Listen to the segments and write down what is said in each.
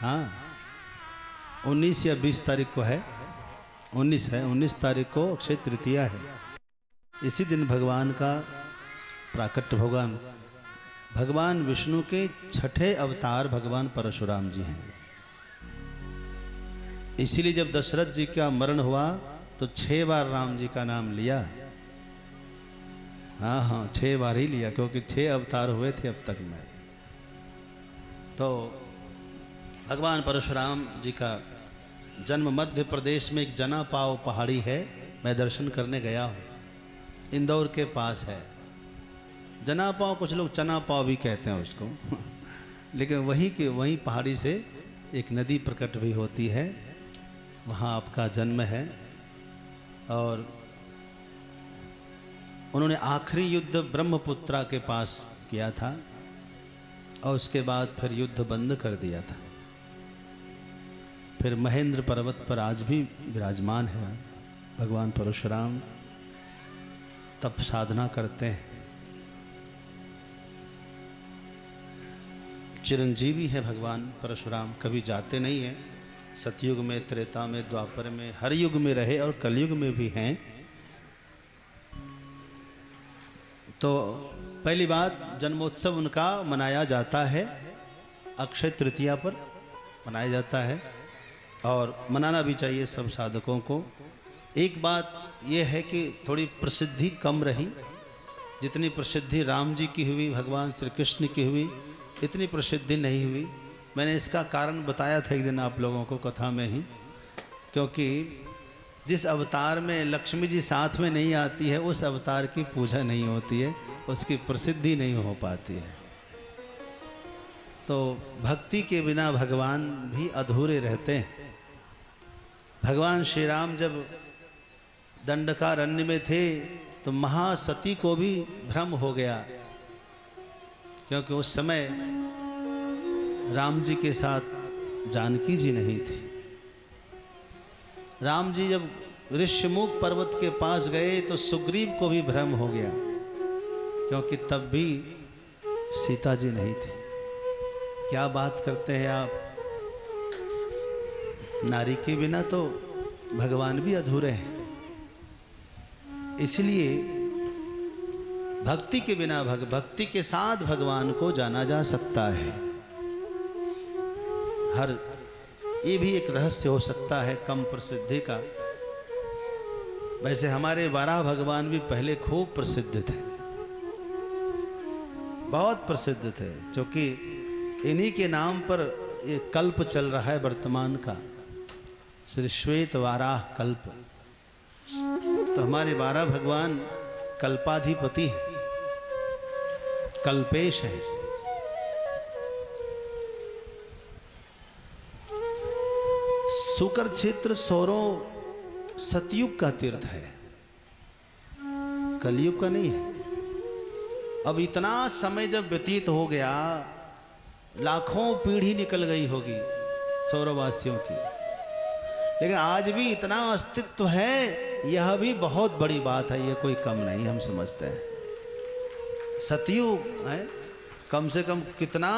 हाँ 19 या 20 तारीख को है, 19 है, 19 तारीख को अक्षय तृतीया है। इसी दिन भगवान का प्राकट्य भगवान विष्णु के छठे अवतार भगवान परशुराम जी हैं। इसीलिए जब दशरथ जी का मरण हुआ तो 6 बार राम जी का नाम लिया। हाँ 6 बार ही लिया, क्योंकि 6 अवतार हुए थे अब तक में। तो भगवान परशुराम जी का जन्म मध्य प्रदेश में एक जना पाव पहाड़ी है, मैं दर्शन करने गया हूँ, इंदौर के पास है। जना पाव, कुछ लोग चना पाव भी कहते हैं उसको लेकिन वहीं पहाड़ी से एक नदी प्रकट भी होती है, वहाँ आपका जन्म है। और उन्होंने आखिरी युद्ध ब्रह्मपुत्रा के पास किया था और उसके बाद फिर युद्ध बंद कर दिया था। फिर महेंद्र पर्वत पर आज भी विराजमान है भगवान परशुराम, तप साधना करते हैं। चिरंजीवी है भगवान परशुराम, कभी जाते नहीं हैं। सतयुग में, त्रेता में, द्वापर में, हर युग में रहे और कलयुग में भी हैं। तो पहली बात, जन्मोत्सव उनका मनाया जाता है, अक्षय तृतीया पर मनाया जाता है और मनाना भी चाहिए सब साधकों को। एक बात यह है कि थोड़ी प्रसिद्धि कम रही। जितनी प्रसिद्धि राम जी की हुई, भगवान श्री कृष्ण की हुई, इतनी प्रसिद्धि नहीं हुई। मैंने इसका कारण बताया था एक दिन आप लोगों को कथा में ही, क्योंकि जिस अवतार में लक्ष्मी जी साथ में नहीं आती है उस अवतार की पूजा नहीं होती है, उसकी प्रसिद्धि नहीं हो पाती है। तो भक्ति के बिना भगवान भी अधूरे रहते हैं। भगवान श्री राम जब दंडकारण्य में थे तो महासती को भी भ्रम हो गया, क्योंकि उस समय राम जी के साथ जानकी जी नहीं थी। राम जी जब ऋष्यमुख पर्वत के पास गए तो सुग्रीव को भी भ्रम हो गया, क्योंकि तब भी सीता जी नहीं थी। क्या बात करते हैं आप, नारी के बिना तो भगवान भी अधूरे हैं। इसलिए भक्ति के बिना भक्ति के साथ भगवान को जाना जा सकता है। ये भी एक रहस्य हो सकता है कम प्रसिद्धि का। वैसे हमारे 12 भगवान भी पहले खूब प्रसिद्ध थे, बहुत प्रसिद्ध थे, क्योंकि इन्हीं के नाम पर ये कल्प चल रहा है वर्तमान का, श्री श्वेत वाराह कल्प। तो हमारे 12 भगवान कल्पाधिपति हैं, कल्पेश है। शुकर क्षेत्र सौरों सतयुग का तीर्थ है, कलयुग का नहीं है। अब इतना समय जब व्यतीत हो गया, लाखों पीढ़ी निकल गई होगी सौरवासियों की, लेकिन आज भी इतना अस्तित्व है, यह भी बहुत बड़ी बात है, ये कोई कम नहीं हम समझते हैं। सतयुग है, कम से कम कितना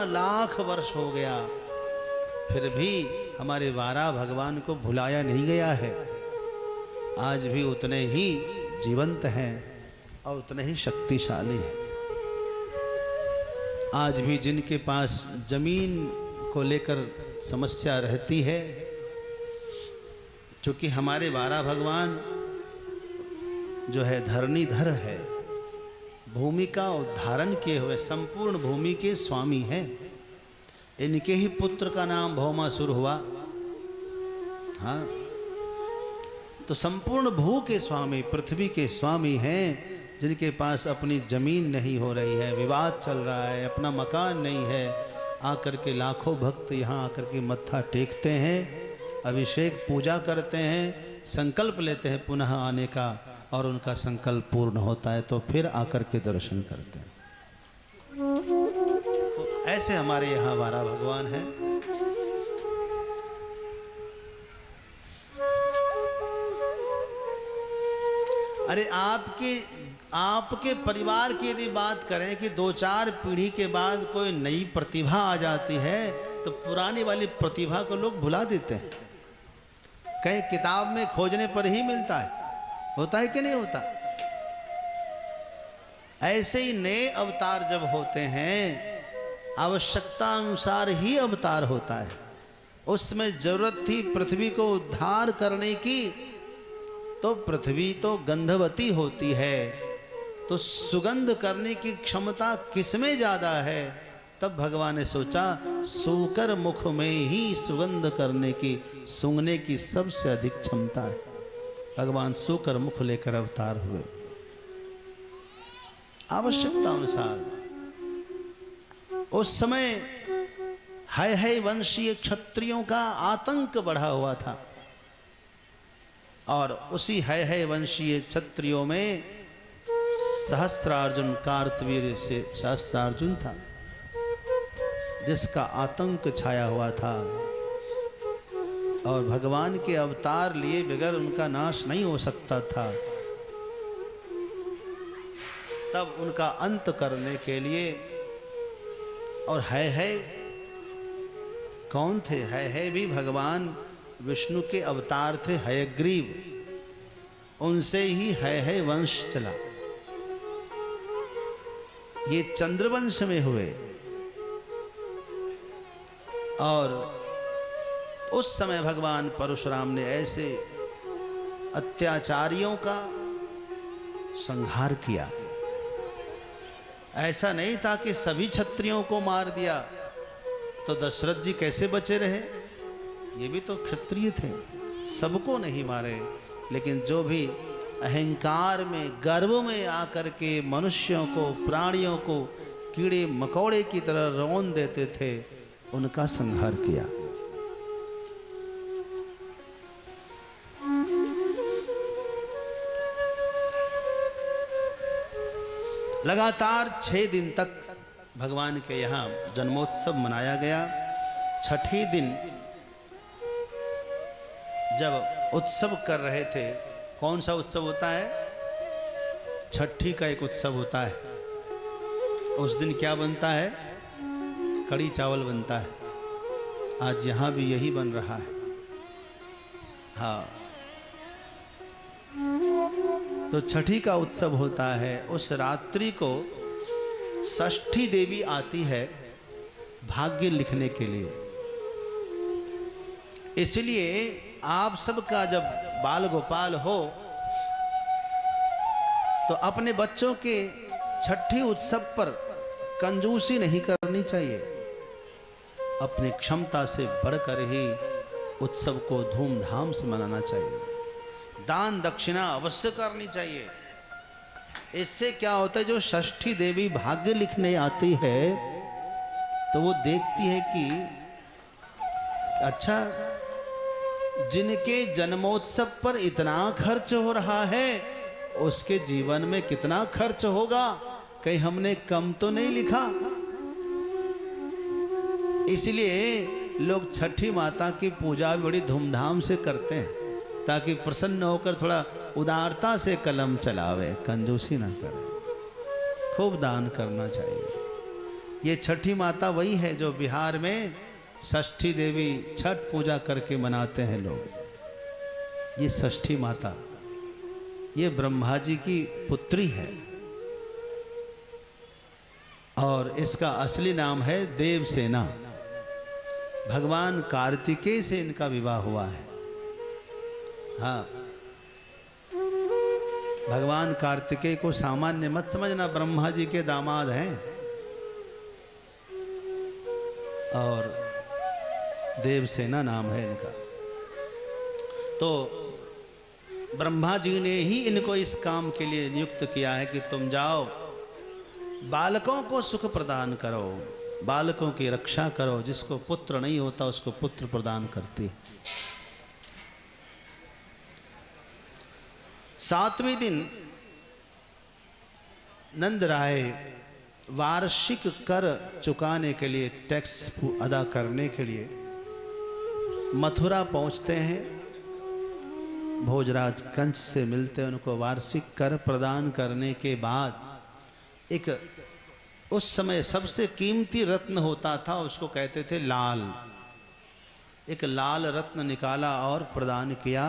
लाख वर्ष हो गया, फिर भी हमारे 12 भगवान को भुलाया नहीं गया है। आज भी उतने ही जीवंत हैं और उतने ही शक्तिशाली हैं। आज भी जिनके पास जमीन को लेकर समस्या रहती है, क्योंकि हमारे 12 भगवान जो है धरणीधर है, भूमि का उद्धारण किए हुए संपूर्ण भूमि के स्वामी हैं। इनके ही पुत्र का नाम भौमासुर हुआ। हाँ, तो संपूर्ण भू के स्वामी, पृथ्वी के स्वामी हैं, जिनके पास अपनी जमीन नहीं हो रही है, विवाद चल रहा है, अपना मकान नहीं है, आकर के लाखों भक्त यहाँ आकर के मत्था टेकते हैं, अभिषेक पूजा करते हैं, संकल्प लेते हैं पुनः आने का, और उनका संकल्प पूर्ण होता है तो फिर आकर के दर्शन करते हैं। तो ऐसे हमारे यहाँ 12 भगवान हैं। अरे आपके आपके परिवार की यदि बात करें कि 2-4 पीढ़ी के बाद कोई नई प्रतिभा आ जाती है तो पुरानी वाली प्रतिभा को लोग भुला देते हैं। कहीं किताब में खोजने पर ही मिलता है, होता है कि नहीं होता? ऐसे ही नए अवतार जब होते हैं आवश्यकता अनुसार ही अवतार होता है। उसमें जरूरत थी पृथ्वी को उद्धार करने की, तो पृथ्वी तो गंधवती होती है, तो सुगंध करने की क्षमता किसमें ज्यादा है? तब भगवान ने सोचा सूकर मुख में ही सुगंध करने की, सूंघने की सबसे अधिक क्षमता है। भगवान सूकर मुख लेकर अवतार हुए। आवश्यकता अनुसार उस समय है वंशीय क्षत्रियों का आतंक बढ़ा हुआ था, और उसी है वंशीय क्षत्रियों में सहस्त्रार्जुन कार्तवीर्य से सहस्त्रार्जुन था, जिसका आतंक छाया हुआ था, और भगवान के अवतार लिए बगैर उनका नाश नहीं हो सकता था। तब उनका अंत करने के लिए, और है कौन थे? है भी भगवान विष्णु के अवतार थे, हयग्रीव। उनसे ही है वंश चला। ये चंद्रवंश में हुए, और उस समय भगवान परशुराम ने ऐसे अत्याचारियों का संहार किया। ऐसा नहीं था कि सभी क्षत्रियों को मार दिया, तो दशरथ जी कैसे बचे रहे? ये भी तो क्षत्रिय थे, सबको नहीं मारे, लेकिन जो भी अहंकार में गर्व में आकर के मनुष्यों को, प्राणियों को कीड़े मकोड़े की तरह रौंद देते थे, उनका संहार किया। लगातार 6 दिन तक भगवान के यहाँ जन्मोत्सव मनाया गया। छठे दिन जब उत्सव कर रहे थे, कौन सा उत्सव होता है? छठी का एक उत्सव होता है। उस दिन क्या बनता है? कड़ी चावल बनता है। आज यहाँ भी यही बन रहा है। हाँ, तो छठी का उत्सव होता है। उस रात्रि को षष्ठी देवी आती है भाग्य लिखने के लिए। इसलिए आप सबका जब बाल गोपाल हो तो अपने बच्चों के छठी उत्सव पर कंजूसी नहीं करनी चाहिए। अपनी क्षमता से बढ़कर ही उत्सव को धूमधाम से मनाना चाहिए। दान दक्षिणा अवश्य करनी चाहिए। इससे क्या होता है, जो षष्ठी देवी भाग्य लिखने आती है तो वो देखती है कि अच्छा, जिनके जन्मोत्सव पर इतना खर्च हो रहा है उसके जीवन में कितना खर्च होगा, कहीं हमने कम तो नहीं लिखा। इसलिए लोग छठी माता की पूजा बड़ी धूमधाम से करते हैं, ताकि प्रसन्न होकर थोड़ा उदारता से कलम चलावे, कंजूसी ना करे। खूब दान करना चाहिए। ये छठी माता वही है जो बिहार में षष्ठी देवी छठ पूजा करके मनाते हैं लोग। ये षष्ठी माता, ये ब्रह्मा जी की पुत्री है, और इसका असली नाम है देवसेना। भगवान कार्तिकेय से इनका विवाह हुआ है। हाँ, भगवान कार्तिकेय को सामान्य मत समझना, ब्रह्मा जी के दामाद हैं। और देवसेना नाम है इनका। तो ब्रह्मा जी ने ही इनको इस काम के लिए नियुक्त किया है कि तुम जाओ, बालकों को सुख प्रदान करो, बालकों की रक्षा करो। जिसको पुत्र नहीं होता उसको पुत्र प्रदान करती। 7वें दिन नंद राय वार्षिक कर चुकाने के लिए, टैक्स अदा करने के लिए मथुरा पहुंचते हैं। भोजराज कंस से मिलते, उनको वार्षिक कर प्रदान करने के बाद एक उस समय सबसे कीमती रत्न होता था, उसको कहते थे लाल। एक लाल रत्न निकाला और प्रदान किया।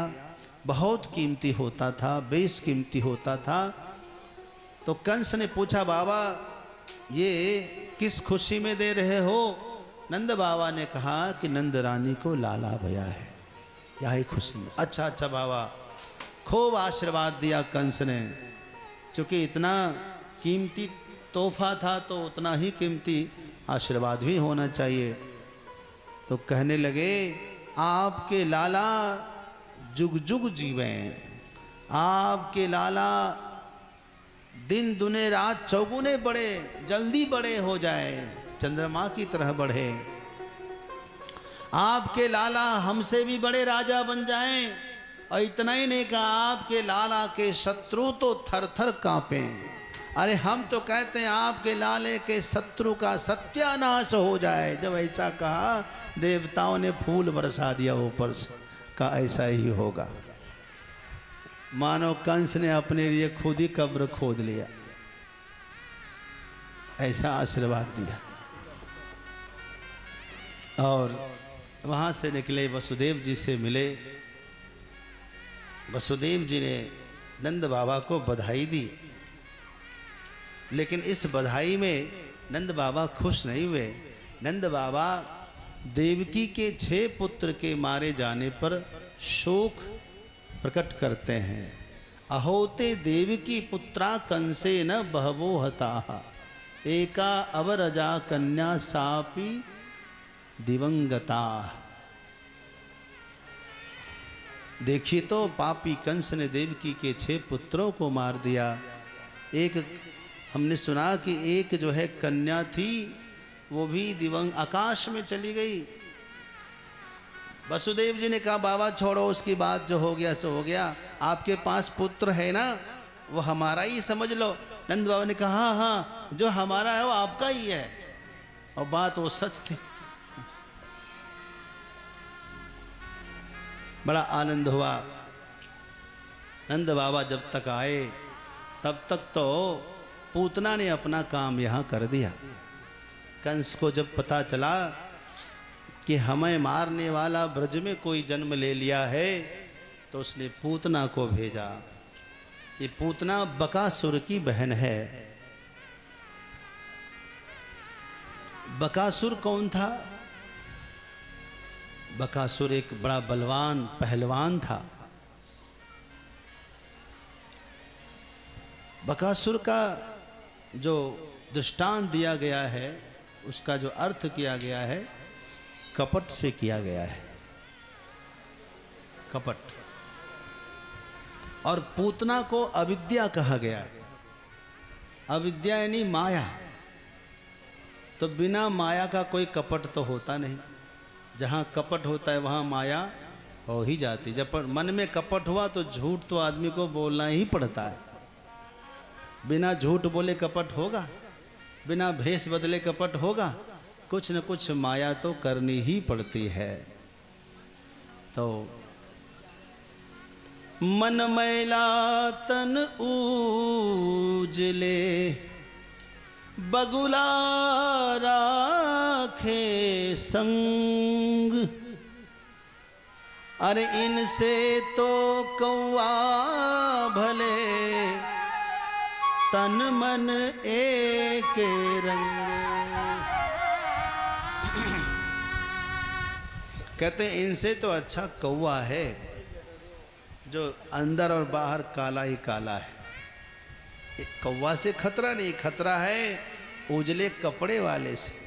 बहुत कीमती होता था, बेश कीमती होता था। तो कंस ने पूछा, बाबा ये किस खुशी में दे रहे हो? नंद बाबा ने कहा कि नंद रानी को लाला भया है, यही खुशी में। अच्छा अच्छा बाबा, खूब आशीर्वाद दिया कंस ने। क्योंकि इतना कीमती तोहफा था तो उतना ही कीमती आशीर्वाद भी होना चाहिए। तो कहने लगे, आपके लाला जुग जुग जीवें, आपके लाला दिन दुने रात चौगुने बढ़े, जल्दी बड़े हो जाए, चंद्रमा की तरह बढ़े। आपके लाला हमसे भी बड़े राजा बन जाएं। और इतना ही नहीं कहा, आपके लाला के शत्रु तो थर थर कांपें। अरे हम तो कहते हैं आपके लाले के शत्रु का सत्यानाश हो जाए। जब ऐसा कहा, देवताओं ने फूल बरसा दिया ऊपर से, कहा ऐसा ही होगा। मानो कंस ने अपने लिए खुद ही कब्र खोद लिया, ऐसा आशीर्वाद दिया। और वहां से निकले, वसुदेव जी से मिले। वसुदेव जी ने नंद बाबा को बधाई दी। लेकिन इस बधाई में नंद बाबा खुश नहीं हुए। नंद बाबा देवकी के 6 पुत्र के मारे जाने पर शोक प्रकट करते हैं। अहोते देवकी पुत्रा कंसे न बहवो हताः, एका अवरजा कन्या सापि दिवंगता। देखिए तो पापी कंस ने देवकी के 6 पुत्रों को मार दिया। एक हमने सुना कि एक जो है कन्या थी, वो भी आकाश में चली गई। वसुदेव जी ने कहा, बाबा छोड़ो, उसकी बात जो हो गया सो हो गया। आपके पास पुत्र है ना, वो हमारा ही समझ लो। नंद बाबा ने कहा, हाँ हाँ, जो हमारा है वो आपका ही है। और बात वो सच थी। बड़ा आनंद हुआ। नंद बाबा जब तक आए तब तक तो पूतना ने अपना काम यहाँ कर दिया। कंस को जब पता चला कि हमें मारने वाला ब्रज में कोई जन्म ले लिया है, तो उसने पूतना को भेजा। ये पूतना बकासुर की बहन है। बकासुर कौन था? बकासुर एक बड़ा बलवान पहलवान था। बकासुर का जो दृष्टांत दिया गया है, उसका जो अर्थ किया गया है, कपट से किया गया है। कपट। और पूतना को अविद्या कहा गया है। अविद्या यानी माया। तो बिना माया का कोई कपट तो होता नहीं। जहाँ कपट होता है वहाँ माया हो ही जाती। जब मन में कपट हुआ तो झूठ तो आदमी को बोलना ही पड़ता है। बिना झूठ बोले कपट होगा? बिना भेष बदले कपट होगा? कुछ न कुछ माया तो करनी ही पड़ती है। तो मन मैला तन उजले, बगुला राखे संग। अरे इनसे तो कौआ भले, तन मन एक रंग। कहते हैं इनसे तो अच्छा कौआ है, जो अंदर और बाहर काला ही काला है। कौआ से खतरा नहीं, खतरा है उजले कपड़े वाले से।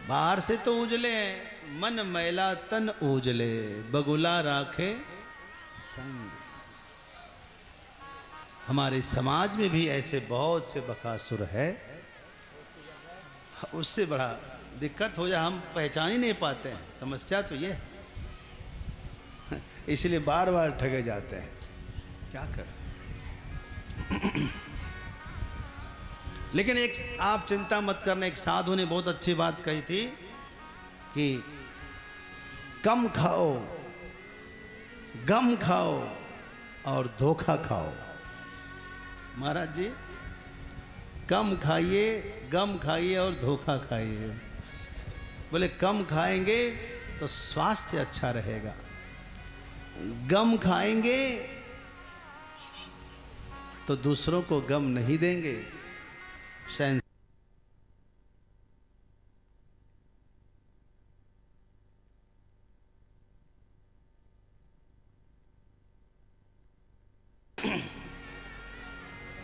बाहर से तो उजले हैं, मन मैला तन उजले, बगुला राखे संग। हमारे समाज में भी ऐसे बहुत से बकासुर है। उससे बड़ा दिक्कत हो जाए, हम पहचान ही नहीं पाते हैं। समस्या तो ये है। इसलिए बार बार ठगे जाते हैं। क्या करें? लेकिन एक आप चिंता मत करना, एक साधु ने बहुत अच्छी बात कही थी कि कम खाओ गम खाओ और धोखा खाओ। महाराज जी, कम खाइए, गम खाइए और धोखा खाइए। बोले कम खाएंगे तो स्वास्थ्य अच्छा रहेगा, गम खाएंगे तो दूसरों को गम नहीं देंगे।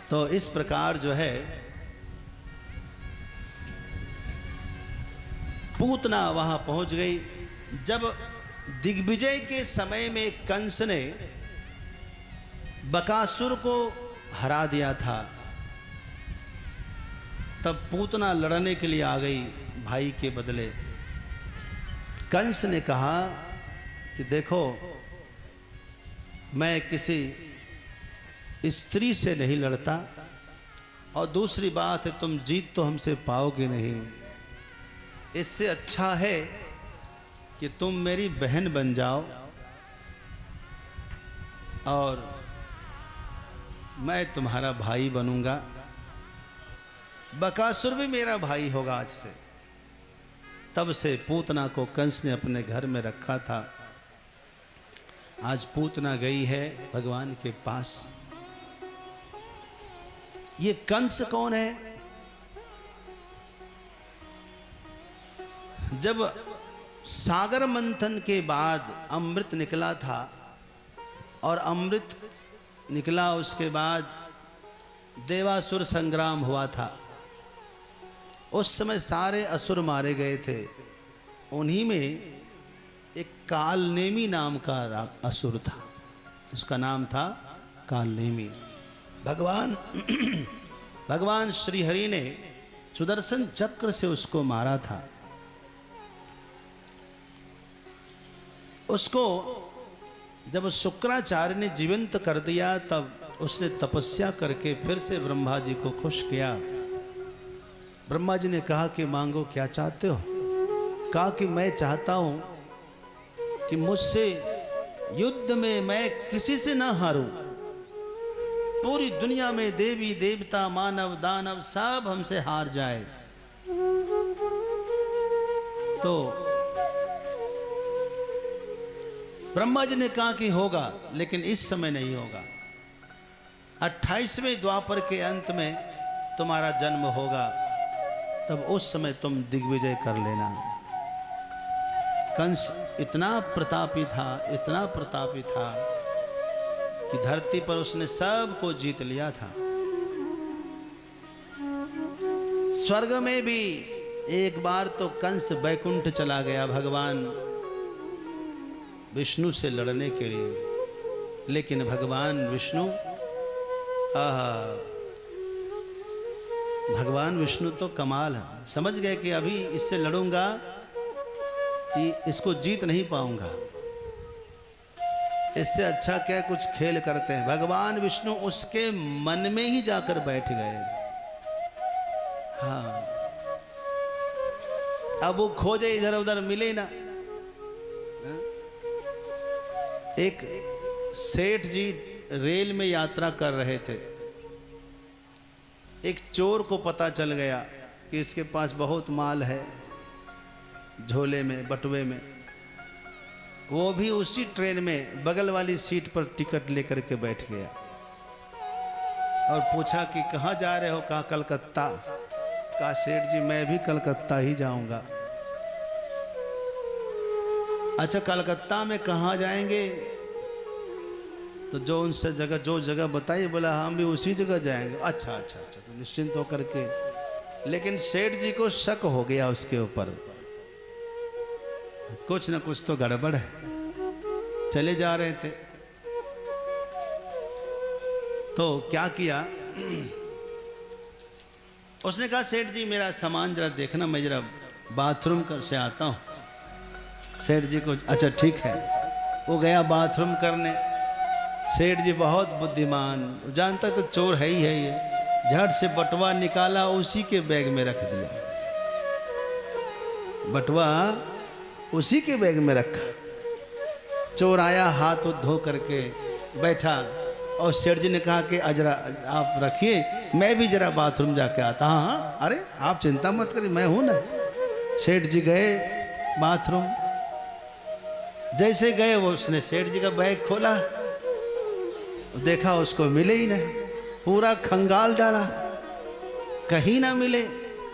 तो इस प्रकार जो है पूतना वहां पहुंच गई। जब दिग्विजय के समय में कंस ने बकासुर को हरा दिया था, तब पूतना लड़ने के लिए आ गई भाई के बदले। कंस ने कहा कि देखो, मैं किसी स्त्री से नहीं लड़ता, और दूसरी बात है तुम जीत तो हमसे पाओगे नहीं। इससे अच्छा है कि तुम मेरी बहन बन जाओ और मैं तुम्हारा भाई बनूंगा। बकासुर भी मेरा भाई होगा आज से। तब से पूतना को कंस ने अपने घर में रखा था। आज पूतना गई है भगवान के पास। ये कंस कौन है? जब सागर मंथन के बाद अमृत निकला था, और अमृत निकला उसके बाद देवासुर संग्राम हुआ था। उस समय सारे असुर मारे गए थे। उन्हीं में एक कालनेमी नाम का असुर था, उसका नाम था कालनेमी। भगवान श्री हरि ने सुदर्शन चक्र से उसको मारा था। उसको जब शुक्राचार्य ने जीवंत कर दिया, तब उसने तपस्या करके फिर से ब्रह्मा जी को खुश किया। ब्रह्मा जी ने कहा कि मांगो, क्या चाहते हो? कहा कि मैं चाहता हूं कि मुझसे युद्ध में मैं किसी से ना हारूं। पूरी दुनिया में देवी देवता मानव दानव सब हमसे हार जाए। तो ब्रह्मा जी ने कहा कि होगा, लेकिन इस समय नहीं होगा। 28वें द्वापर के अंत में तुम्हारा जन्म होगा, तब उस समय तुम दिग्विजय कर लेना। कंस इतना प्रतापी था, इतना प्रतापी था कि धरती पर उसने सबको जीत लिया था। स्वर्ग में भी एक बार तो कंस बैकुंठ चला गया भगवान विष्णु से लड़ने के लिए, लेकिन भगवान विष्णु, भगवान विष्णु तो कमाल है। समझ गए कि अभी इससे लड़ूंगा कि इसको जीत नहीं पाऊंगा, इससे अच्छा क्या कुछ खेल करते हैं। भगवान विष्णु उसके मन में ही जाकर बैठ गए। हाँ, अब वो खोजे इधर उधर मिले ना। एक सेठ जी रेल में यात्रा कर रहे थे। एक चोर को पता चल गया कि इसके पास बहुत माल है झोले में, बटुए में। वो भी उसी ट्रेन में बगल वाली सीट पर टिकट लेकर के बैठ गया और पूछा कि कहाँ जा रहे हो? कहा कलकत्ता। कहा सेठ जी मैं भी कलकत्ता ही जाऊंगा। अच्छा कलकत्ता में कहाँ जाएंगे? तो जो उनसे जगह, जो जगह बताइए। बोला हम भी उसी जगह जाएंगे। अच्छा अच्छा अच्छा, तो निश्चिंत होकर के। लेकिन सेठ जी को शक हो गया उसके ऊपर, कुछ न कुछ तो गड़बड़ है। चले जा रहे थे तो क्या किया, उसने कहा सेठ जी मेरा सामान जरा देखना, मैं जरा बाथरूम से आता हूँ। सेठ जी को अच्छा ठीक है, वो गया बाथरूम करने। सेठ जी बहुत बुद्धिमान, जानता तो चोर है ही है ये। झट से बटुआ निकाला, उसी के बैग में रख दिया। बटुआ उसी के बैग में रखा। चोर आया हाथ धो करके बैठा और सेठ जी ने कहा कि अजरा आप रखिए, मैं भी जरा बाथरूम जाके आता। हाँ हाँ, अरे आप चिंता मत करिए, मैं हूं ना। सेठ जी गए बाथरूम, जैसे गए वो उसने सेठ जी का बैग खोला, देखा उसको मिले ही नहीं, पूरा खंगाल डाला, कहीं ना मिले।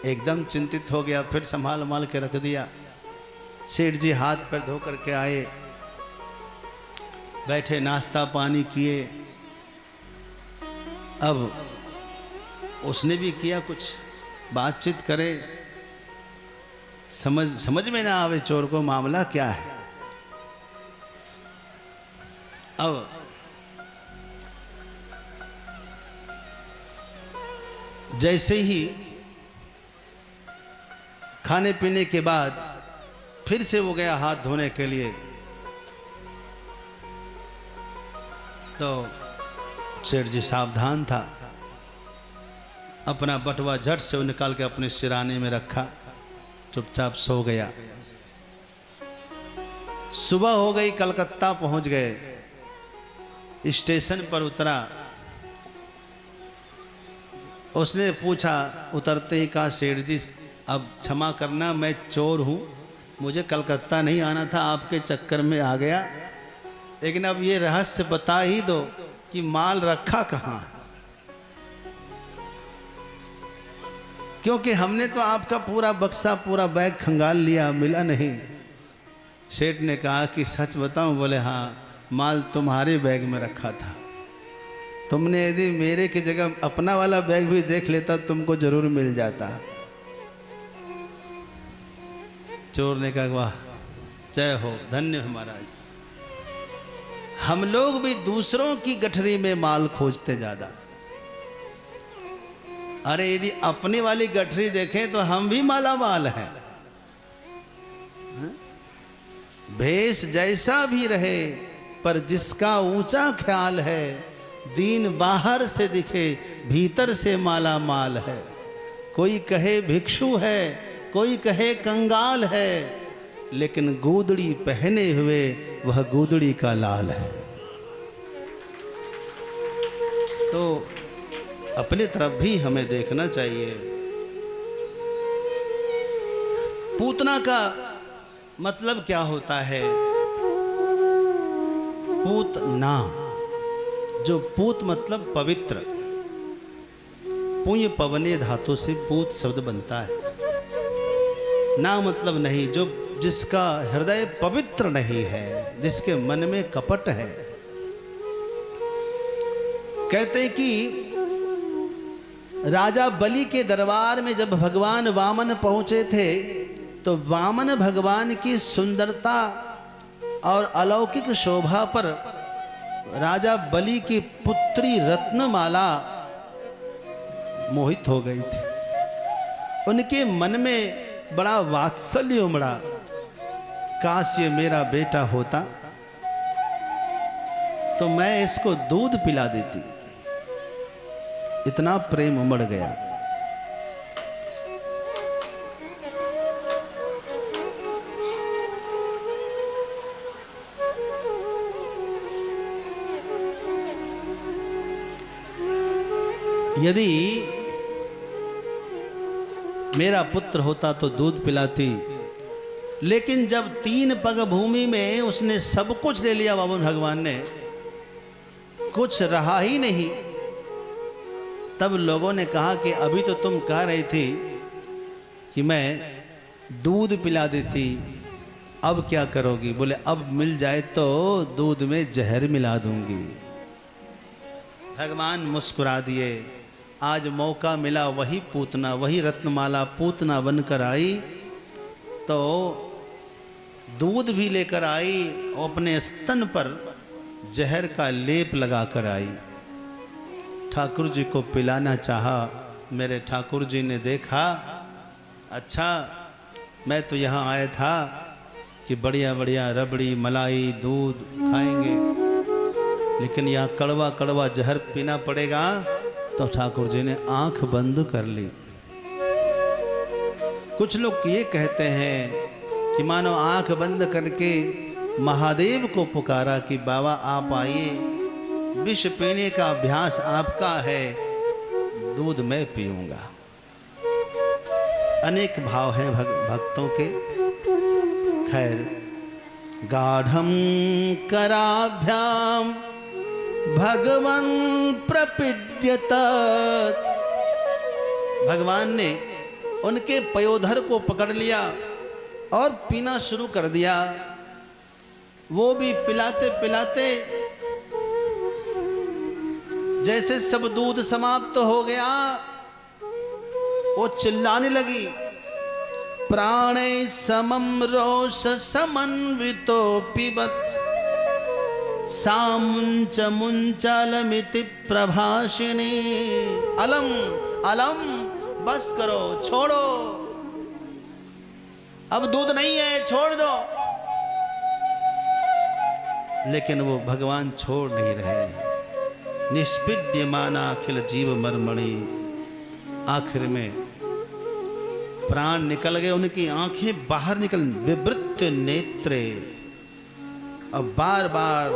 एकदम चिंतित हो गया, फिर संभाल के रख दिया। सेठ जी हाथ पैर धो करके आए, बैठे नाश्ता पानी किए। अब उसने भी किया कुछ, बातचीत करे, समझ में ना आवे चोर को मामला क्या है। अब जैसे ही खाने पीने के बाद फिर से वो गया हाथ धोने के लिए, तो सेठ जी सावधान था, अपना बटुआ झट से वो निकाल के अपने सिराने में रखा, चुपचाप सो गया। सुबह हो गई, कलकत्ता पहुंच गए। स्टेशन पर उतरा, उसने पूछा उतरते ही, कहा सेठ जी अब क्षमा करना, मैं चोर हूँ, मुझे कलकत्ता नहीं आना था, आपके चक्कर में आ गया, लेकिन अब ये रहस्य बता ही दो कि माल रखा कहाँ है, क्योंकि हमने तो आपका पूरा बक्सा पूरा बैग खंगाल लिया, मिला नहीं। सेठ ने कहा कि सच बताऊं? बोले हाँ, माल तुम्हारे बैग में रखा था, तुमने यदि मेरे की जगह अपना वाला बैग भी देख लेता तुमको जरूर मिल जाता। चोर ने कहा वाह, जय हो, धन्य है महाराज। हम लोग भी दूसरों की गठरी में माल खोजते ज्यादा। अरे यदि अपनी वाली गठरी देखें तो हम भी माला माल हैं। भेष जैसा भी रहे, पर जिसका ऊंचा ख्याल है, दीन बाहर से दिखे भीतर से माला माल है। कोई कहे भिक्षु है, कोई कहे कंगाल है, लेकिन गूदड़ी पहने हुए वह गूदड़ी का लाल है। तो अपनी तरफ भी हमें देखना चाहिए। पूतना का मतलब क्या होता है? पूतना, जो पूत मतलब पवित्र, पुण्य पवने धातु से पूत शब्द बनता है। ना मतलब नहीं, जो जिसका हृदय पवित्र नहीं है, जिसके मन में कपट है। कहते हैं कि राजा बलि के दरबार में जब भगवान वामन पहुंचे थे, तो वामन भगवान की सुंदरता और अलौकिक शोभा पर राजा बलि की पुत्री रत्नमाला मोहित हो गई थी। उनके मन में बड़ा वात्सल्य उमड़ा, काश ये मेरा बेटा होता तो मैं इसको दूध पिला देती। इतना प्रेम उमड़ गया। यदि मेरा पुत्र होता तो दूध पिलाती, लेकिन जब 3 पग भूमि में उसने सब कुछ ले लिया वामन भगवान ने, कुछ रहा ही नहीं, तब लोगों ने कहा कि अभी तो तुम कह रही थी कि मैं दूध पिला देती, अब क्या करोगी? बोले अब मिल जाए तो दूध में जहर मिला दूंगी। भगवान मुस्कुरा दिए। आज मौका मिला, वही पूतना, वही रत्नमाला पूतना बनकर आई, तो दूध भी लेकर आई और अपने स्तन पर जहर का लेप लगाकर आई। ठाकुर जी को पिलाना चाहा। मेरे ठाकुर जी ने देखा, अच्छा मैं तो यहाँ आया था कि बढ़िया बढ़िया रबड़ी मलाई दूध खाएंगे, लेकिन यहाँ कड़वा कड़वा जहर पीना पड़ेगा। तो ठाकुर जी ने आंख बंद कर ली। कुछ लोग ये कहते हैं कि मानो आंख बंद करके महादेव को पुकारा कि बाबा आप आइए, विष पीने का अभ्यास आपका है, दूध मैं पीऊंगा। अनेक भाव हैं भक्तों के। खैर, गाढ़ं कराभ्याम भगवान प्रपीड्यत, भगवान ने उनके पयोधर को पकड़ लिया और पीना शुरू कर दिया। वो भी पिलाते पिलाते जैसे सब दूध समाप्त हो गया, वो चिल्लाने लगी, प्राणे समम रोष समन्वितो पिबत सामुंच मुंचालमिति प्रभाषिणी। अलम अलम, बस करो, छोड़ो, अब दूध नहीं है, छोड़ दो। लेकिन वो भगवान छोड़ नहीं रहे। निष्पीड्यमाना अखिल जीव मर्मणि, आखिर में प्राण निकल गए, उनकी आंखें बाहर निकल, विवृत नेत्रे, अब बार बार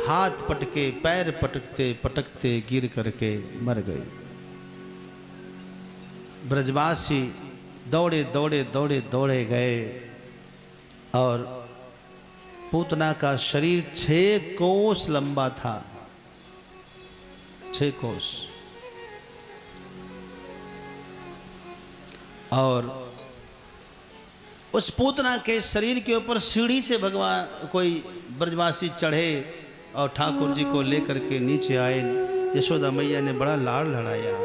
हाथ पटके, पैर पटकते पटकते गिर करके मर गए। ब्रजवासी दौड़े दौड़े दौड़े दौड़े गए और पूतना का शरीर 6 कोस लंबा था, 6 कोस। और उस पूतना के शरीर के ऊपर सीढ़ी से भगवान कोई ब्रजवासी चढ़े और ठाकुर जी को लेकर के नीचे आए। यशोदा मैया ने बड़ा लाड़ लड़ाया।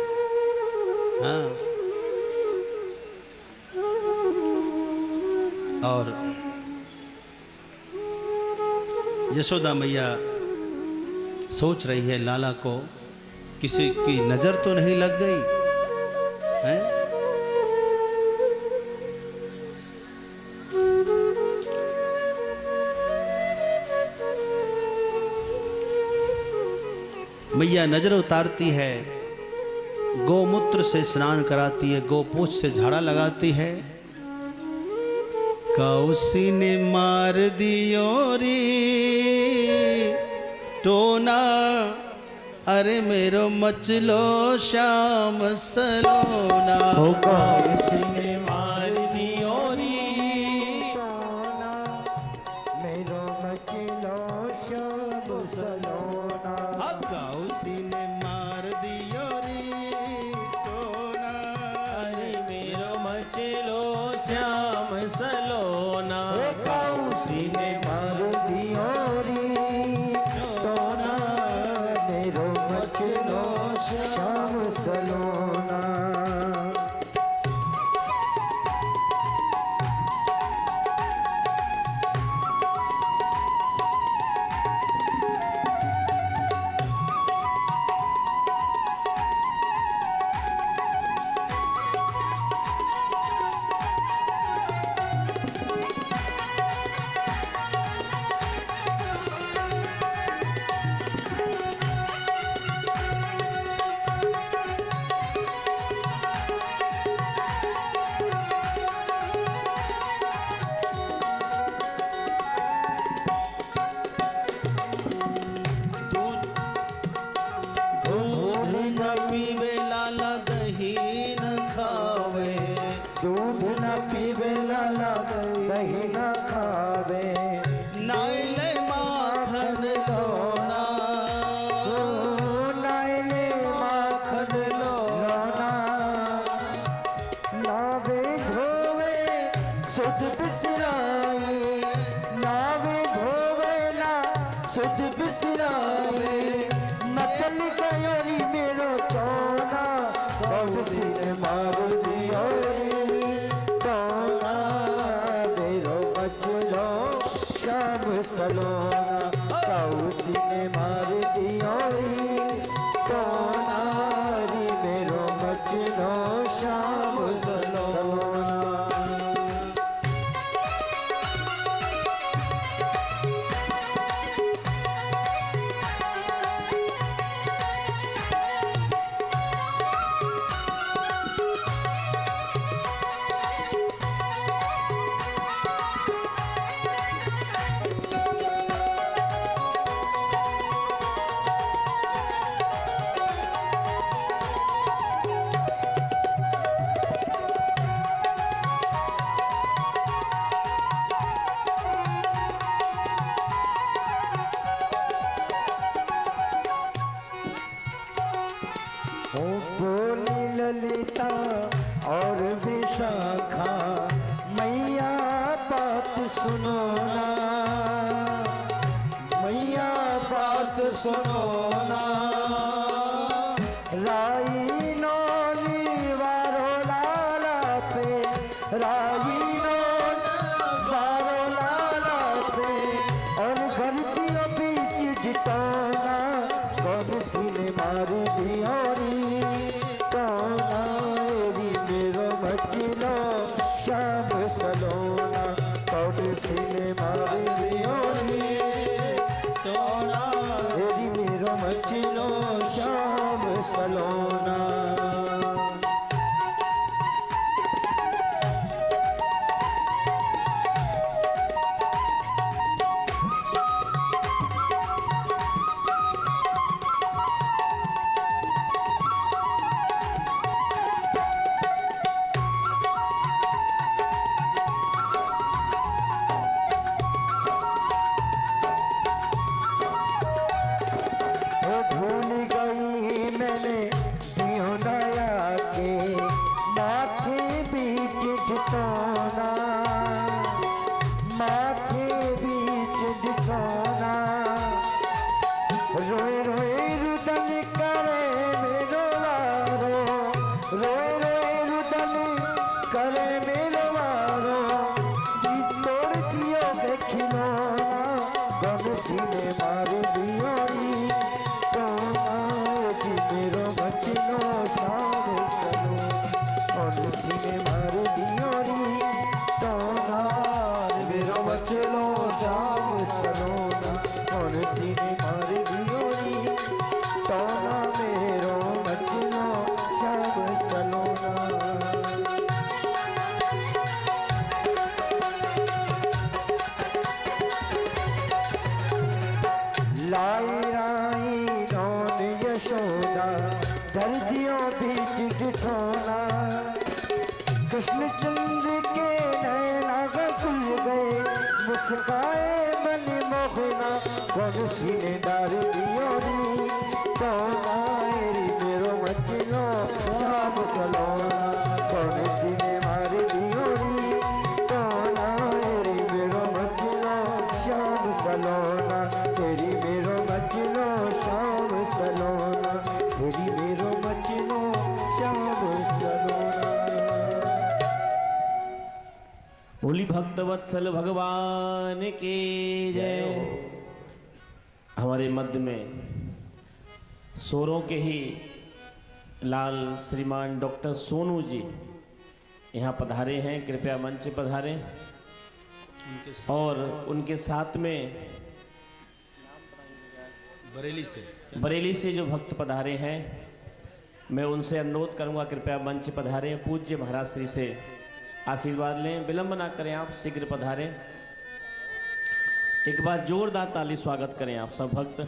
हाँ, और यशोदा मैया सोच रही है, लाला को किसी की नजर तो नहीं लग गई है? मैया नजर उतारती है, गोमूत्र से स्नान कराती है, गोपूछ से झाड़ा लगाती है। कौसी ने मार दियो रे टोना, अरे मेरो मचलो श्याम सलोना। कौसी ने मार दियो रे टोना, मेरो मचलो श्याम सलोना। कौसी ने मार दियो रे टोना, अरे मेरो मचलो श्याम सलोना। कौसी ने मार दियो रे टोना, मेरो मचलो श्याम सलोना। दूध न पीवे लाला दही न खावे, नाइले माखन लोना, नाइले माखन लोना। नावे धोवे सुध बिसरावे, नावे धोवे ना सुध बिसरावे। नचल गयोरी मेरो चोना, कौसी ने मार दियो टोना, मेरो मचलो श्याम सलोना। कौसी ने मार दियो टोना, मेरो मचलो श्याम सलोना। बात सुनो ना, मैया बात सुनो ना। राई नोली वारो लाला पे, राई वारो लाला पे, और गलतियों बीच जिताना, कौन सी ने मारी दियोरी टोना। री मेरो मचलो शाम सलोना, कौन सी ने मारी दियोरी टोना। री मेरो मचलो शाम सलोना। भूल गई मैंने दियो नया के माथे बीच झुकाना, माथे बीच झुकाना। रोए रोए रुदन करे मेरो वारो, रोए रोए रुदन करे मेरो वारो। तोड़ दियो के खिलौना, गम सीने मार दियोरी टोना। जी मेरो बचनो शाम सलो, और सीने मार दियोरी टोना। मेरो बचनो शाम सलोना, और सीने मार दियोरी टोना। मेरो बचनो शाम सलोना। लाई राई नौन यशोदा, दर्दियों बीच डिठोना। कृष्णचंद्र के नैना खुल गए, मुस्काए मन मोहना। कौन सी ने डार दियोरी टोना। री मेरो मचलो शाम सलोना, कौन सी ने मार दियोरी टोना। री मेरो मचलो शाम सलोना, तेरी मेरो मचलो शाम सलोना, तेरी मेरो मचलो शाम सलोना। बोली भक्तवत्सल भगवान की जय। हमारे मध्य में सोरों के ही लाल श्रीमान डॉक्टर सोनू जी यहाँ पधारे हैं, कृपया मंच पधारें। और उनके साथ में बरेली से जो भक्त पधारे हैं, मैं उनसे अनुरोध करूंगा कृपया मंच पधारें। पूज्य महाराज श्री से आशीर्वाद लें, विलंब ना करें, आप शीघ्र पधारें। एक बार जोरदार ताली स्वागत करें आप सब भक्त।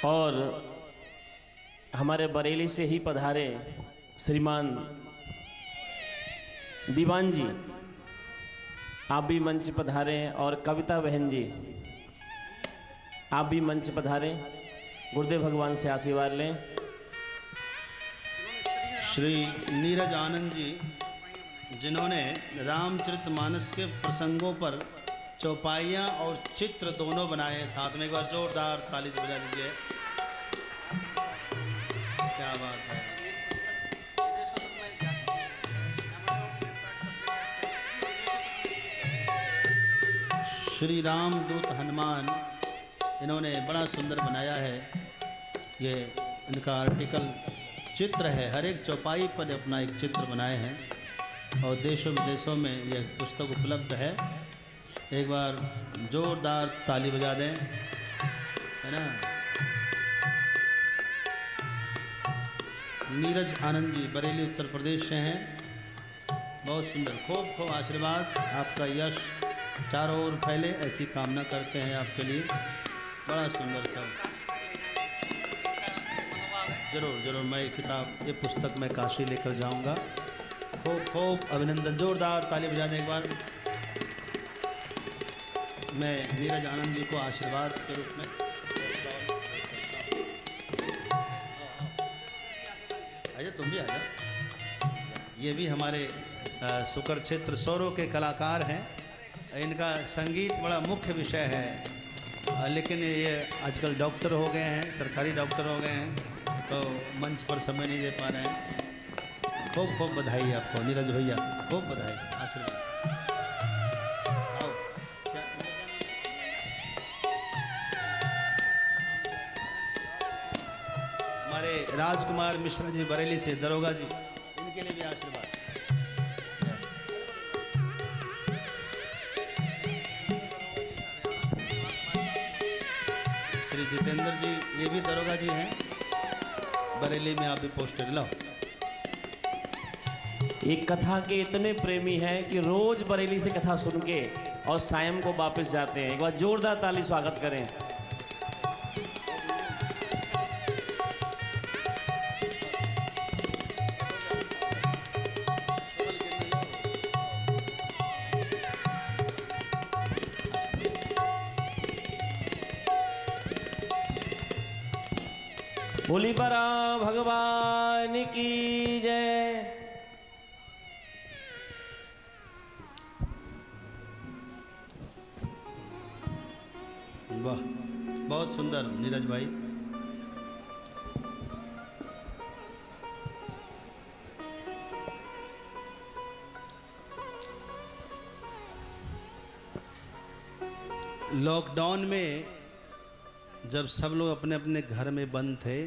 और हमारे बरेली से ही पधारे श्रीमान दीवान जी, आप भी मंच पधारें। और कविता बहन जी, आप भी मंच पधारें, गुरुदेव भगवान से आशीर्वाद लें। श्री नीरज आनंद जी, जिन्होंने रामचरितमानस के प्रसंगों पर चौपाइयाँ और चित्र दोनों बनाए हैं साथ में। एक बार जोरदार ताली से बजा दीजिए, क्या बात है। श्री रामदूत हनुमान, इन्होंने बड़ा सुंदर बनाया है। ये इनका आर्टिकल चित्र है, हर एक चौपाई पर अपना एक चित्र बनाए हैं और देशों विदेशों में यह पुस्तक उपलब्ध है। एक बार जोरदार ताली बजा दें, है ना। नीरज आनंद जी बरेली उत्तर प्रदेश से हैं, बहुत सुंदर। खूब खूब आशीर्वाद, आपका यश चारों ओर फैले, ऐसी कामना करते हैं आपके लिए। बड़ा सुंदर था। जरूर जरूर, मैं किताब, ये पुस्तक मैं काशी लेकर जाऊंगा। खूब खूब अभिनंदन, जोरदार ताली बजा दें एक बार। मैं नीरज आनंद जी को आशीर्वाद के रूप में आइए तुम भी आ जाओ। ये भी हमारे सुकर क्षेत्र सौरों के कलाकार हैं। इनका संगीत बड़ा मुख्य विषय है, लेकिन ये आजकल डॉक्टर हो गए हैं, सरकारी डॉक्टर हो गए हैं, तो मंच पर समय नहीं दे पा रहे हैं। खूब खूब बधाई आपको नीरज भैया, खूब बधाई, आशीर्वाद। आओ। हमारे राजकुमार मिश्रा जी बरेली से, दरोगा जी, इनके लिए भी आशीर्वाद। श्री जितेंद्र जी, ये भी दरोगा जी हैं, बरेली में आप भी पोस्टेड। लो। एक कथा के इतने प्रेमी हैं कि रोज बरेली से कथा सुन के और सायं को वापस जाते हैं। एक बार जोरदार ताली स्वागत करें। बोली बरा भगवान की जय। वाह, बहुत सुंदर नीरज भाई। लॉकडाउन में जब सब लोग अपने अपने घर में बंद थे,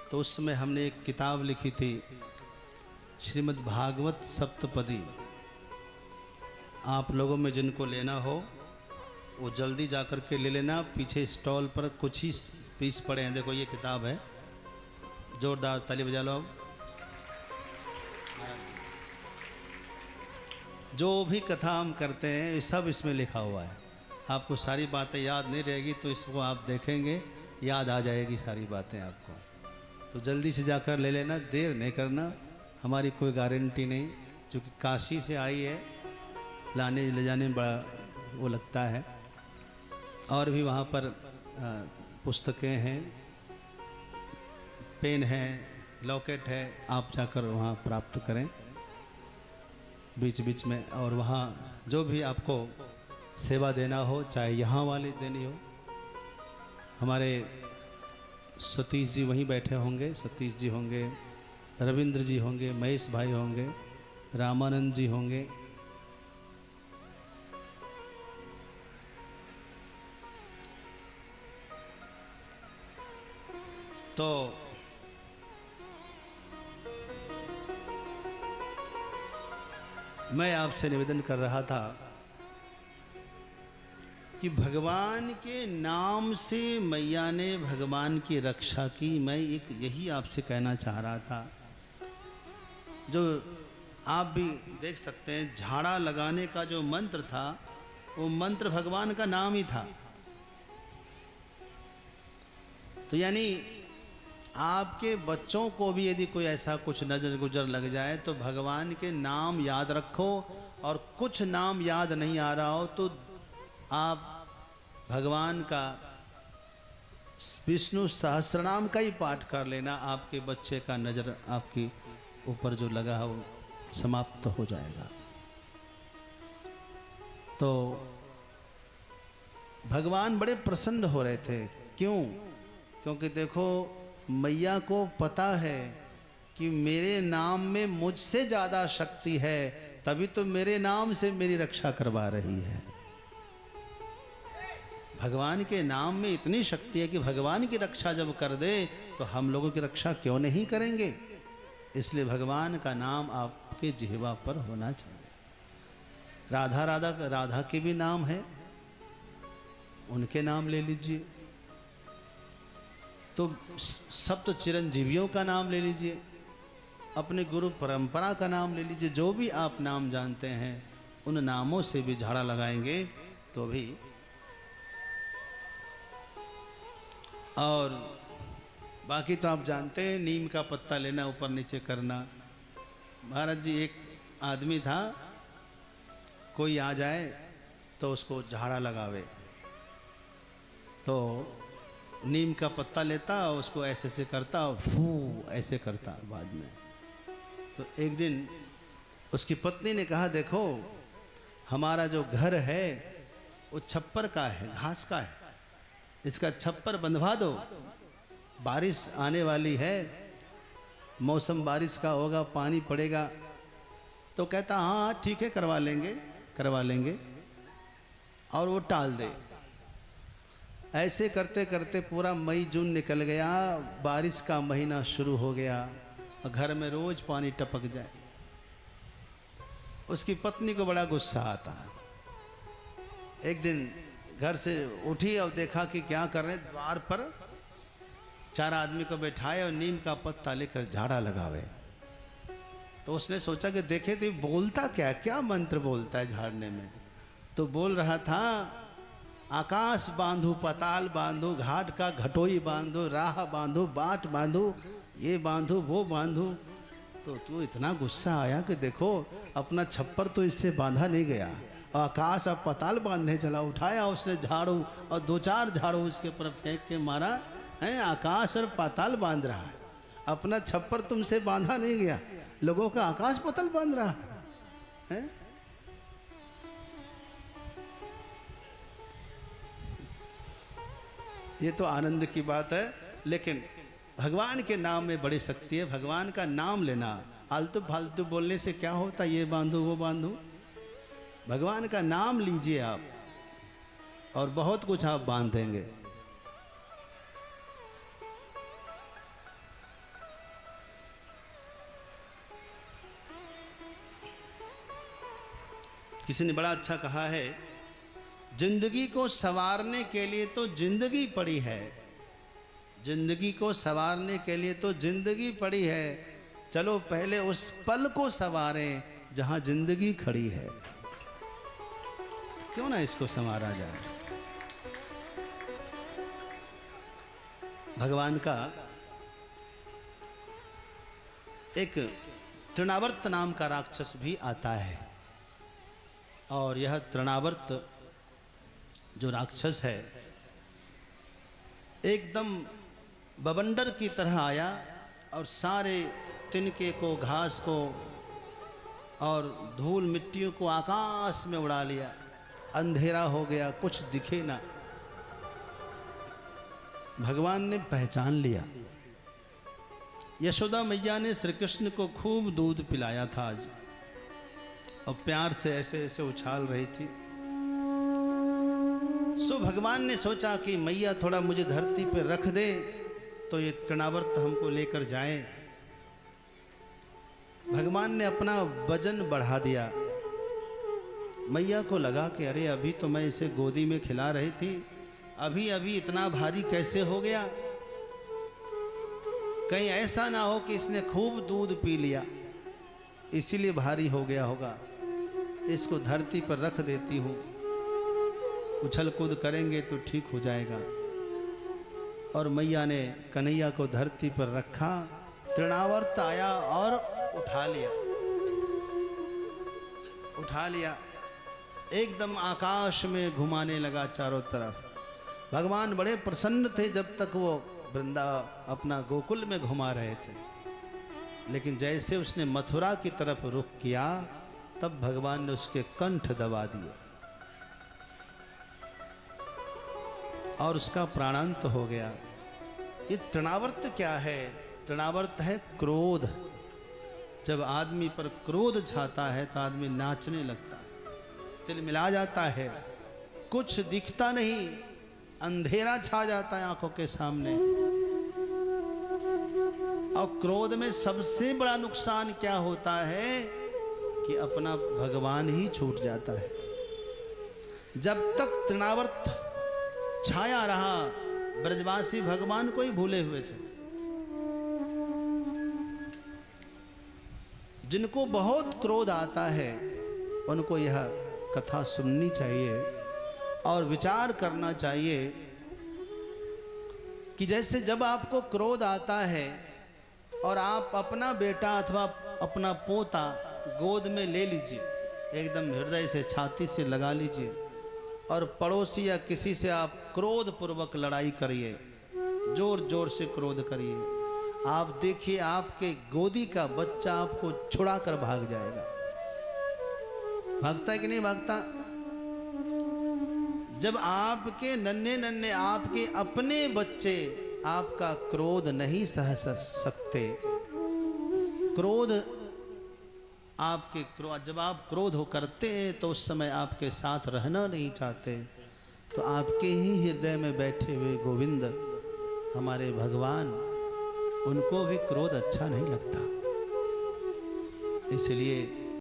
तो उस समय हमने एक किताब लिखी थी, श्रीमद् भागवत सप्तपदी। आप लोगों में जिनको लेना हो वो जल्दी जा कर के ले लेना। पीछे स्टॉल पर कुछ ही पीस पड़े हैं, देखो ये किताब है। जोरदार ताली बजा लो। जो भी कथा हम करते हैं ये सब इसमें लिखा हुआ है। आपको सारी बातें याद नहीं रहेगी तो इसको आप देखेंगे, याद आ जाएगी सारी बातें आपको। तो जल्दी से जाकर ले लेना, देर नहीं करना। हमारी कोई गारंटी नहीं, क्योंकि काशी से आई है, लाने ले जाने में बड़ा वो लगता है। और भी वहाँ पर पुस्तकें हैं, पेन है, लॉकेट है, आप जाकर वहाँ प्राप्त करें बीच बीच में। और वहाँ जो भी आपको सेवा देना हो, चाहे यहाँ वाली देनी हो, हमारे सतीश जी वहीं बैठे होंगे, सतीश जी होंगे, रविंद्र जी होंगे, महेश भाई होंगे, रामानंद जी होंगे। तो मैं आपसे निवेदन कर रहा था कि भगवान के नाम से मैया ने भगवान की रक्षा की। मैं एक यही आपसे कहना चाह रहा था। जो आप भी देख सकते हैं, झाड़ा लगाने का जो मंत्र था, वो मंत्र भगवान का नाम ही था। तो यानी आपके बच्चों को भी यदि कोई ऐसा कुछ नजर गुजर लग जाए तो भगवान के नाम याद रखो, और कुछ नाम याद नहीं आ रहा हो तो आप भगवान का विष्णु सहस्रनाम का ही पाठ कर लेना। आपके बच्चे का नजर आपके ऊपर जो लगा है वो समाप्त हो जाएगा। तो भगवान बड़े प्रसन्न हो रहे थे। क्यों? क्योंकि देखो, मैया को पता है कि मेरे नाम में मुझसे ज़्यादा शक्ति है, तभी तो मेरे नाम से मेरी रक्षा करवा रही है। भगवान के नाम में इतनी शक्ति है कि भगवान की रक्षा जब कर दे तो हम लोगों की रक्षा क्यों नहीं करेंगे। इसलिए भगवान का नाम आपके जिह्वा पर होना चाहिए। राधा राधा राधा के भी नाम है, उनके नाम ले लीजिए। तो सप्त चिरंजीवियों का नाम ले लीजिए, अपने गुरु परंपरा का नाम ले लीजिए। जो भी आप नाम जानते हैं उन नामों से भी झाड़ा लगाएंगे तो भी। और बाकी तो आप जानते हैं, नीम का पत्ता लेना, ऊपर नीचे करना। महाराज जी, एक आदमी था, कोई आ जाए तो उसको झाड़ा लगावे, तो नीम का पत्ता लेता और उसको ऐसे ऐसे करता और फू ऐसे करता बाद में। तो एक दिन उसकी पत्नी ने कहा, देखो हमारा जो घर है वो छप्पर का है, घास का है, इसका छप्पर बंधवा दो, बारिश आने वाली है, मौसम बारिश का होगा, पानी पड़ेगा। तो कहता हाँ ठीक है, करवा लेंगे, और वो टाल दे। ऐसे करते करते पूरा मई जून निकल गया, बारिश का महीना शुरू हो गया और घर में रोज पानी टपक जाए। उसकी पत्नी को बड़ा गुस्सा आता। एक दिन घर से उठी और देखा कि क्या कर रहे, द्वार पर 4 आदमी को बैठाए और नीम का पत्ता लेकर झाड़ा लगावे। तो उसने सोचा कि देखे तो बोलता क्या मंत्र बोलता है झाड़ने में। तो बोल रहा था, आकाश बांधू, पताल बांधू, घाट का घटोई बांधू, राह बांधू, बाट बांधू, ये बांधू वो बांधू। तो इतना गुस्सा आया कि देखो अपना छप्पर तो इससे बांधा नहीं गया, आकाश अब पताल बांधने चला। उठाया उसने झाड़ू और 2-4 झाड़ू उसके ऊपर फेंक के मारा है, आकाश और पाताल बांध रहा है, अपना छप्पर तुमसे बांधा नहीं गया, लोगों का आकाश पताल बांध रहा है। ये तो आनंद की बात है, लेकिन भगवान के नाम में बड़ी शक्ति है। भगवान का नाम लेना, आलतू फालतू बोलने से क्या होता, ये बांधो वो बांधो। भगवान का नाम लीजिए आप और बहुत कुछ आप बांध देंगे। किसी ने बड़ा अच्छा कहा है, जिंदगी को संवारने के लिए तो जिंदगी पड़ी है, जिंदगी को संवारने के लिए तो जिंदगी पड़ी है, चलो पहले उस पल को संवारें जहां जिंदगी खड़ी है। क्यों ना इसको संवारा जाए। भगवान का एक तृणावर्त नाम का राक्षस भी आता है, और यह तृणावर्त जो राक्षस है एकदम बवंडर की तरह आया और सारे तिनके को, घास को और धूल मिट्टियों को आकाश में उड़ा लिया। अंधेरा हो गया, कुछ दिखे ना। भगवान ने पहचान लिया। यशोदा मैया ने श्री कृष्ण को खूब दूध पिलाया था आज, और प्यार से ऐसे ऐसे उछाल रही थी। सो भगवान ने सोचा कि मैया थोड़ा मुझे धरती पर रख दे तो ये तृणावर्त हमको लेकर जाए। भगवान ने अपना वजन बढ़ा दिया। मैया को लगा कि अरे अभी तो मैं इसे गोदी में खिला रही थी, अभी अभी इतना भारी कैसे हो गया। कहीं ऐसा ना हो कि इसने खूब दूध पी लिया इसीलिए भारी हो गया होगा। इसको धरती पर रख देती हूँ, उछल कूद करेंगे तो ठीक हो जाएगा। और मैया ने कन्हैया को धरती पर रखा, तृणावर्त आया और उठा लिया, एकदम आकाश में घुमाने लगा चारों तरफ। भगवान बड़े प्रसन्न थे जब तक वो वृंदा अपना गोकुल में घुमा रहे थे, लेकिन जैसे उसने मथुरा की तरफ रुख किया तब भगवान ने उसके कंठ दबा दिए और उसका प्राणांत हो गया। ये तृणावर्त क्या है? तृणावर्त है क्रोध। जब आदमी पर क्रोध छाता है तो आदमी नाचने लगता है, तिलमिला जाता है, कुछ दिखता नहीं, अंधेरा छा जाता है आंखों के सामने। और क्रोध में सबसे बड़ा नुकसान क्या होता है कि अपना भगवान ही छूट जाता है। जब तक तृणावर्त छाया रहा ब्रजवासी भगवान को ही भूले हुए थे। जिनको बहुत क्रोध आता है उनको यह कथा सुननी चाहिए और विचार करना चाहिए कि जैसे जब आपको क्रोध आता है और आप अपना बेटा अथवा अपना पोता गोद में ले लीजिए, एकदम हृदय से छाती से लगा लीजिए और पड़ोसी या किसी से आप क्रोध पूर्वक लड़ाई करिए जोर जोर से क्रोध करिए, आप देखिए आपके गोदी का बच्चा आपको छुड़ा कर भाग जाएगा। भागता है कि नहीं भागता? जब आपके नन्हे नन्हे आपके अपने बच्चे आपका क्रोध नहीं सह सकते, क्रोध आपके क्रोध, जब आप क्रोध हो करते हैं तो उस समय आपके साथ रहना नहीं चाहते, तो आपके ही हृदय में बैठे हुए गोविंद हमारे भगवान, उनको भी क्रोध अच्छा नहीं लगता। इसलिए